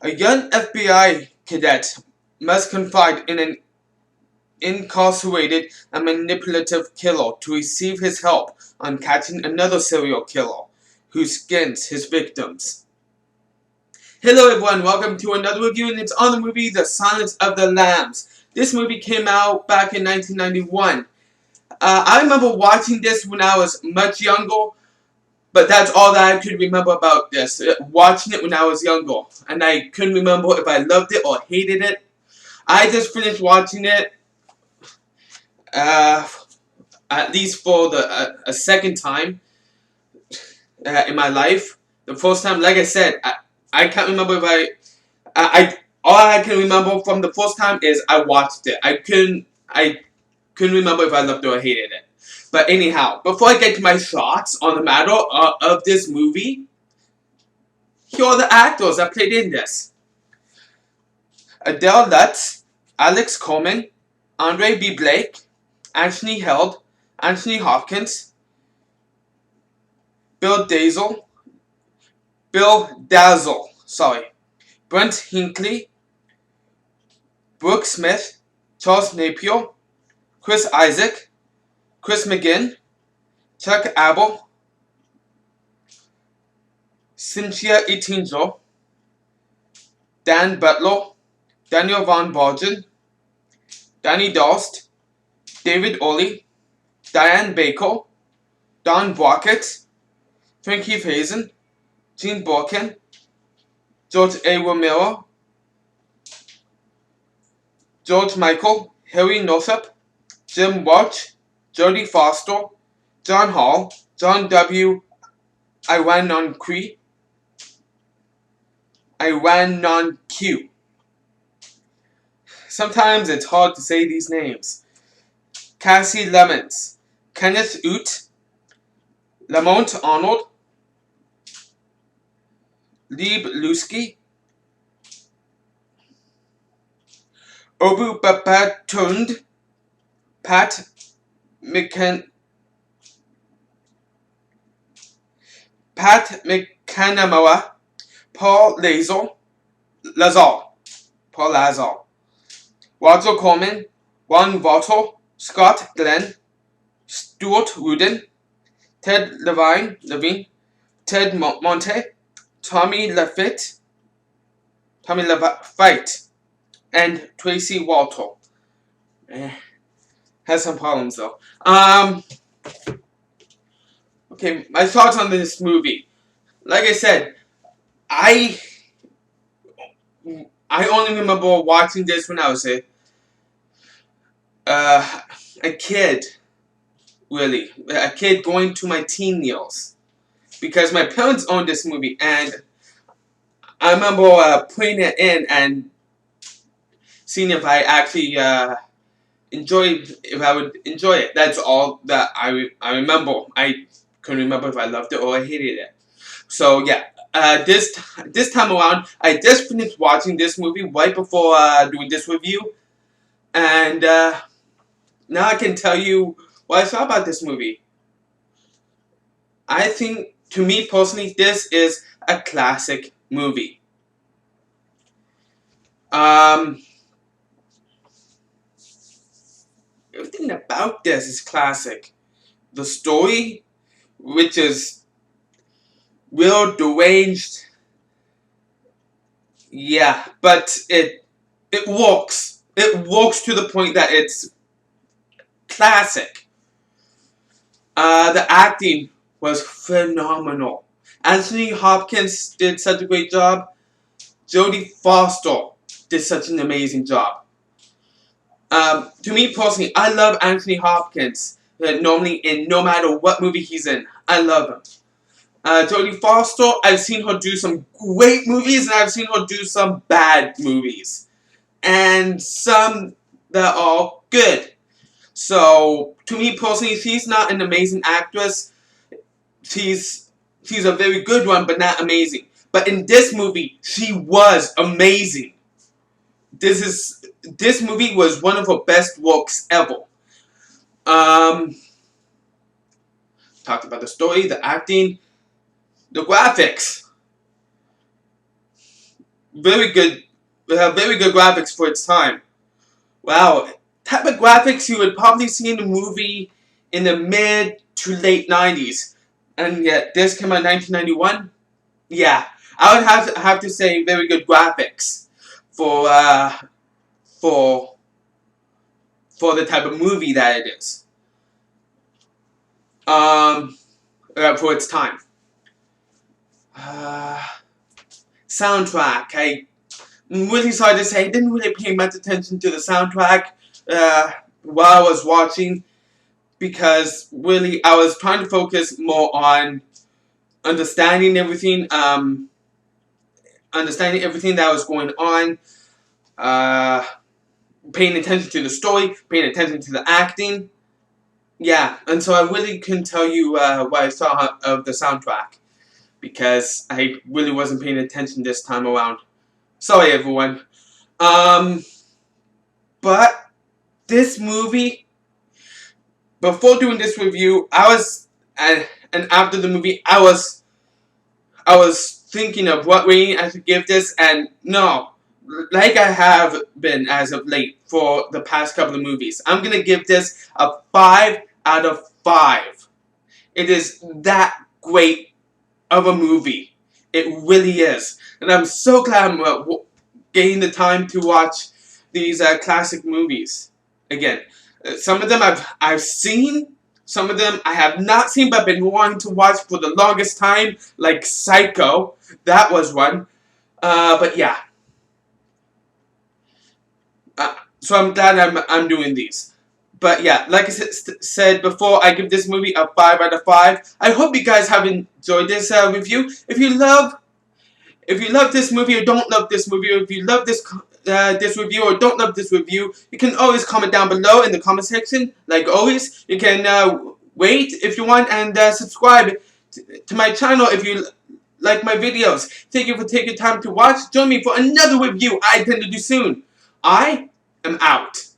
A young FBI cadet must confide in an incarcerated and manipulative killer to receive his help on catching another serial killer who skins his victims. Hello everyone, welcome to another review, and it's on the movie The Silence of the Lambs. This movie came out back in 1991. I remember watching this when I was much younger, but that's all that I could remember about this. Watching it when I was younger, and I couldn't remember if I loved it or hated it. I just finished watching it at least for a second time in my life. The first time, like I said, I can't remember if I all I can remember from the first time is I watched it. I couldn't remember if I loved it or hated it. But anyhow, before I get to my thoughts on the matter of this movie, here are the actors that played in this: Adele Lutz, Alex Coleman, Andre B. Blake, Anthony Held, Anthony Hopkins, Bill Dazzle, Brent Hinckley, Brooke Smith, Charles Napier, Chris Isaac, Chris McGinn, Chuck Abel, Cynthia Eitinger, Dan Butler, Daniel Von Bargen, Danny Dost, David Orley, Diane Baker, Don Brockett, Frankie Faison, Gene Borkin, George A. Romero, George Michael, Harry Northup, Jim Welch, Jodie Foster, John Hall, John W. Iwanon-Q, sometimes it's hard to say these names. Cassie Lemons, Kenneth Oot, Lamont Arnold, Lieb Lusky, Obu Babatund, Pat McCannamoa, Paul Lazar, Roger Corman, Ron Vaughter, Scott Glenn, Stuart Rudin, Ted Levine, Ted Monte, Tommy Laffitte, and Tracy Walter. Has some problems though. Okay, my thoughts on this movie. Like I said, I only remember watching this when I was a kid. Really, a kid going to my teen years, because my parents owned this movie, and I remember putting it in and seeing if I actually if I would enjoy it. That's all that I remember. I couldn't remember if I loved it or I hated it. So yeah, this time around, I just finished watching this movie right before doing this review, and now I can tell you what I thought about this movie. I think, to me personally, this is a classic movie. Everything about this is classic. The story, which is real deranged, yeah, but it works. It works to the point that it's classic. The acting was phenomenal. Anthony Hopkins did such a great job. Jodie Foster did such an amazing job. To me personally, I love Anthony Hopkins. Normally, in no matter what movie he's in, I love him. Jodie Foster, I've seen her do some great movies, and I've seen her do some bad movies, and some that are good. So, to me personally, she's not an amazing actress. She's a very good one, but not amazing. But in this movie, she was amazing. This movie was one of her best works ever. Talked about the story, the acting, the graphics. very good graphics for its time. Wow, type of graphics you would probably see in a movie in the mid to late 90s. And yet, this came out in 1991. Yeah, I would have to say very good graphics for for for the type of movie that it is. Um, for its time. Uh, Soundtrack. I'm really sorry to say, I didn't really pay much attention to the soundtrack while I was watching, because really I was trying to focus more on understanding everything, that was going on, uh, paying attention to the story, paying attention to the acting. Yeah, and so I really couldn't tell you what I saw of the soundtrack, because I really wasn't paying attention this time around. Sorry, everyone. Um, but this movie, before doing this review, and after the movie, I was thinking of what rating I should give this, and no, like I have been as of late for the past couple of movies, I'm gonna give this a 5 out of 5. It is that great of a movie. It really is, and I'm so glad I'm getting the time to watch these classic movies again. Some of them I've seen. Some of them I have not seen, but been wanting to watch for the longest time, like Psycho. That was one. But yeah. So I'm glad I'm doing these. But yeah, like I said before, I give this movie a 5 out of 5. I hope you guys have enjoyed this review. If you love this movie or don't love this movie, or if you love this review or don't love this review, you can always comment down below in the comment section. Like always, you can wait if you want, and subscribe to my channel if you like my videos. Thank you for taking time to watch. Join me for another review I intend to do soon. I am out.